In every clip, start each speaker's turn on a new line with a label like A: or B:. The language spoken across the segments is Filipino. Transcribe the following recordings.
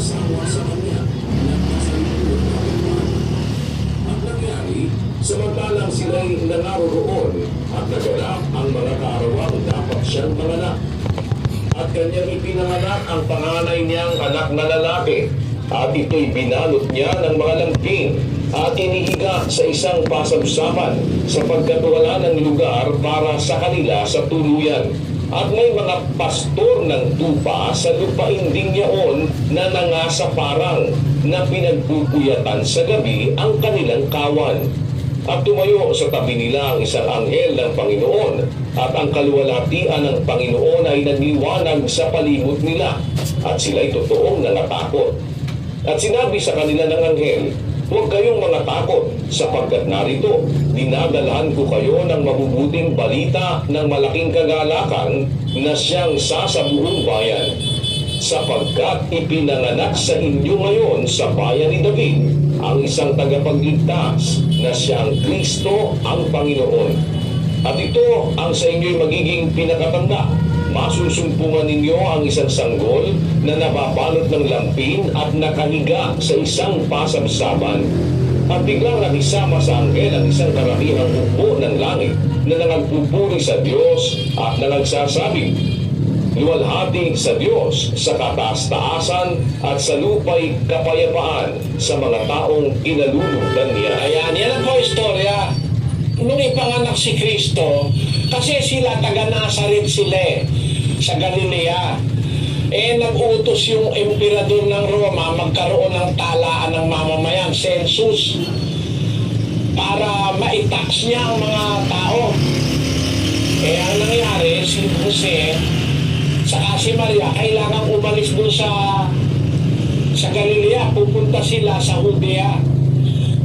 A: asawa sa kanya na nasa likod ng upan. Ang nangyari, samantalang sila'y nangaroroon at naganap ang mga kaarawang dapat siyang manganak. At kanyang ipinanganak ang panganay niyang anak na lalaki, at ito'y binalot niya ng mga lampin at inihiga sa isang pasabsapan sapagkat wala ng lugar para sa kanila sa tuluyan. At may mga pastor ng tupa sa lupain ding yaon na nangasaparang na pinagpupuyatan sa gabi ang kanilang kawan. At tumayo sa tabi nila ang isang anghel ng Panginoon, at ang kaluwalhatian ng Panginoon ay nagliwanag sa palibot nila, at sila'y totoong nangatakot. At sinabi sa kanila ng anghel, "Huwag kayong mga takot, sapagkat narito, dinadalhan ko kayo ng mabubuting balita ng malaking kagalakan na siyang sasabuong bayan. Sapagkat ipinanganak sa inyo ngayon sa bayan ni David ang isang tagapagligtas na siyang Kristo ang Panginoon. At ito ang sa inyo'y magiging pinakatanda. Masusumpungan ninyo ang isang sanggol na nababalot ng lampin at nakahiga sa isang pasabsaban." At biglang nakisama sa anghel ang isang karamihang hukbo ng langit na nangagpupuri sa Diyos at na nagsasabing, "Luwalhati sa Diyos sa kataas-taasan at sa lupa'y kapayapaan sa mga taong inalulugdan niya."
B: Ayan, yan ang po istorya. Nung ipanganak si Kristo, kasi sila taga-Nazaret sila sa Galilea. Nag-utos yung emperador ng Roma magkaroon ng talaan ng mamamayan, census, para ma-tax niya ang mga tao. Ang nangyari, si Jose saka si Maria kailangan umalis dun sa Galilea. Pupunta sila sa Judea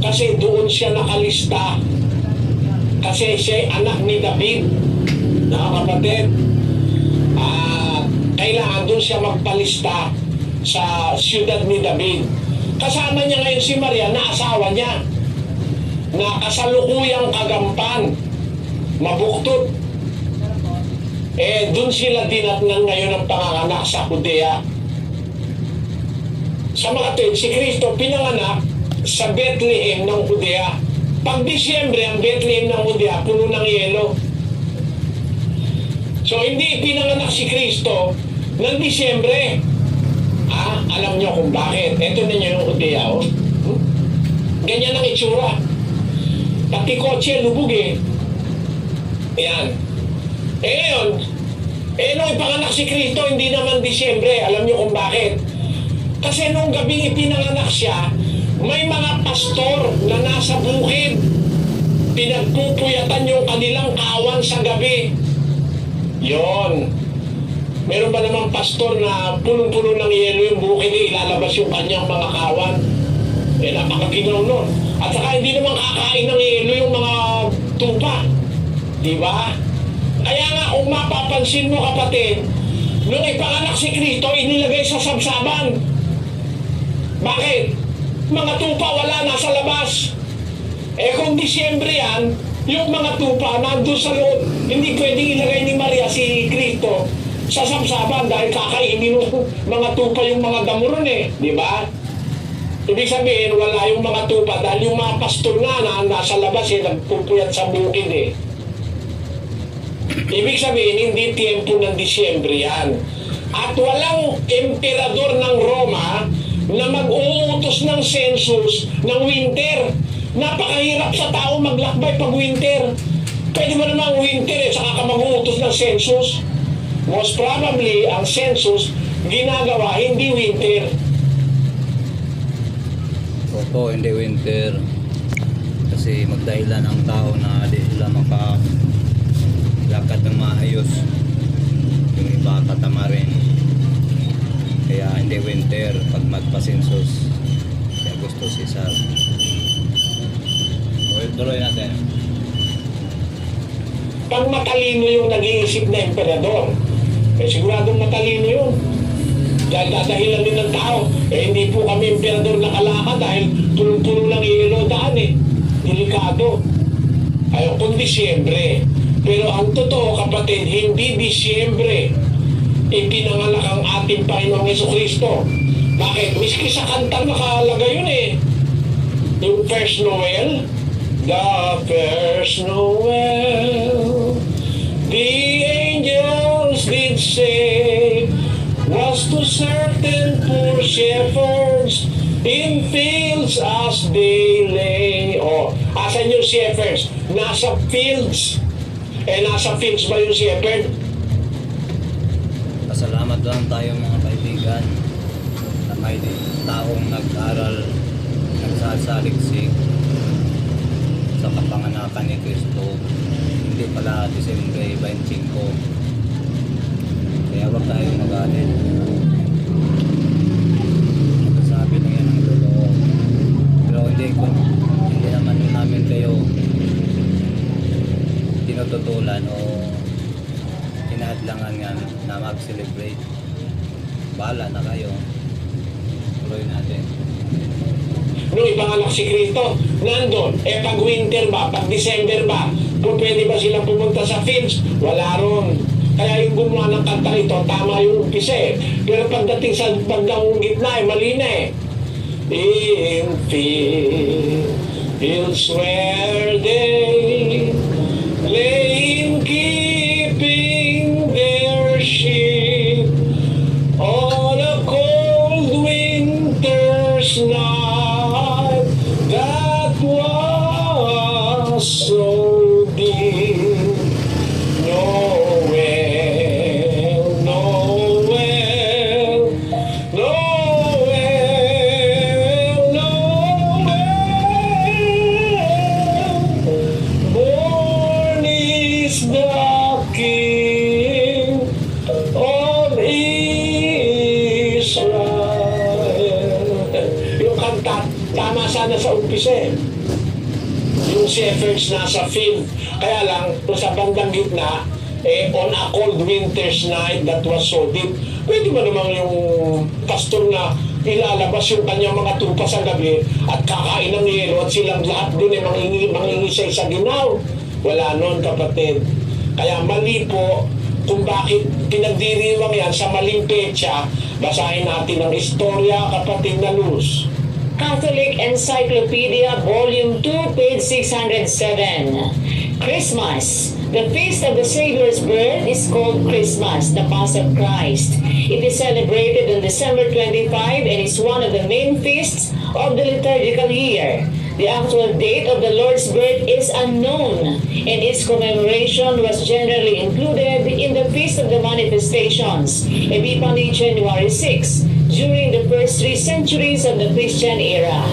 B: kasi doon siya nakalista, kasi siya anak ni David, nakakapatid. Kailangan doon siya magpalista sa siyudad ni David. Kasama niya ngayon si Maria na asawa niya, na kasalukuyang kagampan, mabuktot. Doon sila dinatnan ngayon ng panganganak sa Judea. Sa mga tuwid, si Kristo pinanganak sa Bethlehem ng Judea. Pag Disyembre, ang Bethlehem ng Judea puno ng yelo. So hindi pinanganak si Kristo ng Disyembre. Alam nyo kung bakit. Ito na nyo yung Judea, oh. Ganyan ang itsura. Pati kotse, lubog Ayan. Ngayon, nung ipanganak si Kristo, hindi naman Disyembre. Alam nyo kung bakit. Kasi nung gabing ipinanganak siya, may mga pastor na nasa bukid. Pinagpupuyatan yung kanilang kawan sa gabi. Yon. Meron ba namang pastor na punong-puno ng yelo yung bukid, ilalabas yung kanyang mga kawan? Napakaginaw nun. At saka hindi naman kakain ng yelo yung mga tupa. Di ba? Kaya nga, kung mapapansin mo kapatid, nung ipanganak si Kristo, inilagay sa sabsaban. Bakit? Mga tupa wala, nasa labas. Kung Disyembre yan, yung mga tupa nandun sa loob. Hindi pwedeng ilagay ni Maria si Kristo sa sabsaban dahil kakainin ng mga tupa yung mga damuron di ba? Ibig sabihin, wala yung mga tupa dahil yung mga pastor nga na nasa labas nagpupuyat sa bukid Ibig sabihin, hindi tiempo ng Disyembre yan. At walang emperador ng Roma na mag-uutos ng census ng winter. Napakahirap sa tao maglakbay pag winter. Pwede mo namang winter saka ka mag-uutos ng census. Most probably, ang census ginagawa hindi winter.
C: Opo, hindi winter. Kasi magdahilan ang tao na di sila makalakad ng maayos. Yung iba tatama rin. Kaya hindi winter pag magpa-census. Kaya gusto si Sar. Tuloy natin.
B: Pag matalino yung nag-iisip na emperador, siguradong matalino yun. Dahil dadahilan din ng tao. Hindi po kami emperador nakalakad dahil tulong-tulong ng yelo daan Delikado. Kung Disyembre. Pero ang totoo kapatid, hindi Disyembre ipinanganak ang ating Panginoong Jesucristo. Bakit? Miski sa kanta nakalagay yun eh. Yung first Noel. The first Noel, the angels did say, was to certain poor shepherds in fields as they lay. O, asan yung shepherds? Nasa fields. Nasa fields ba yung shepherd?
C: Pasalamat lang tayo mga kaibigan na may taong nag-aral, nagsasaliksik sa kapanganakan ni Kristo. Hindi pala Disyembre 25. Kaya wag tayong magalit. Sabi na yan ang lolo. Pero hindi naman namin kayo tinututulan o tinahadlangan nga na mag-celebrate. Bahala na kayo. Tuloy natin.
B: Nung ipanganak si Cristo, nandun. Pag winter ba, pag December ba, kung pwede ba silang pumunta sa fields, wala ron. Kaya yung gumawa ng kanta ito, tama yung umpisa eh. Pero pagdating sa bandang gitna, mali na eh. In fields where they lay in keeping their sheep on a cold winter's night that was so deep. Noel, Noel, Noel, Noel, born is the King of Israel. Yung kanta, tama sana sa umpisa eh. Yung shepherds nasa field. Kaya lang, kung sa bandang gitna, on a cold winter's night that was so deep, pwede ba namang yung pastor na ilalabas yung kanyang mga tupa sa gabi at kakain ng yelo at silang lahat dun mangingi sa ginaw? Wala nun, kapatid. Kaya mali po kung bakit pinagdiriwang yan sa maling petsa. Basahin natin ang istorya, kapatid na Luz.
D: Catholic Encyclopedia, Volume 2, page 607. Christmas. The feast of the Savior's birth is called Christmas, the Pasch of Christ. It is celebrated on December 25 and is one of the main feasts of the liturgical year. The actual date of the Lord's birth is unknown, and its commemoration was generally included in the Feast of the Manifestations, Epiphany, January 6, during the first 3 centuries of the Christian era.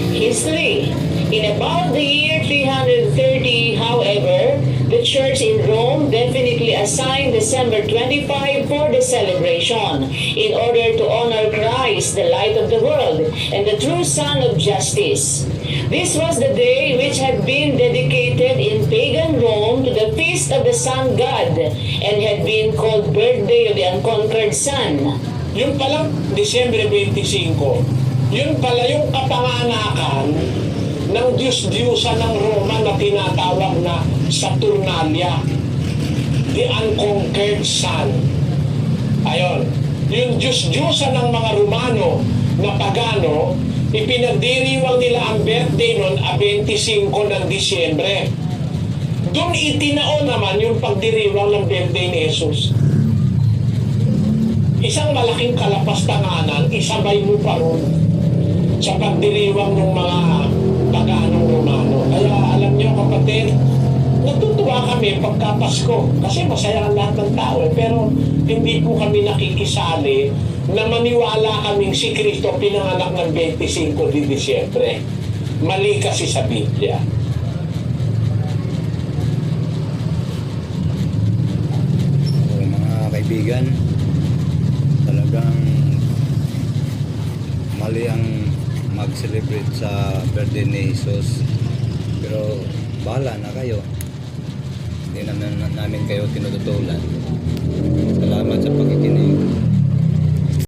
D: History. In about the year 330, however, the Church in Rome definitely assigned December 25 for the celebration in order to honor Christ, the light of the world, and the true Son of Justice. This was the day which had been dedicated in pagan Rome to the feast of the Sun God and had been called Birthday of the Unconquered Sun.
B: Yung palang Disyembre 25, yun pala yung kapanganakan ng Diyos-Diyusan ng Roma na tinatawag na Saturnalia, the Unconquered Sun. Ayon, yung Diyos-Diyusan ng mga Romano na pagano, ipinagdiriwang nila ang birthday nun 25 ng Disyembre. Doon itinao naman yung pagdiriwang ng birthday ni Jesus. Isang malaking kalapastanganan, isabay mo pa ron sa pagdiriwang ng mga paganong Romano. Kaya alam niyo kapatid, natutuwa kami pagka Pasko kasi masaya ang lahat ng tao pero hindi po kami nakikisali na maniwala kaming si Kristo pinanganak ng 25 de Disyembre. Mali kasi sa Biblia.
C: So, mga kaibigan, talagang mali ang mag-celebrate sa birthday ni Jesus. Pero bahala na kayo. Hindi naman namin kayo tinututulan. Salamat sa pakikinig.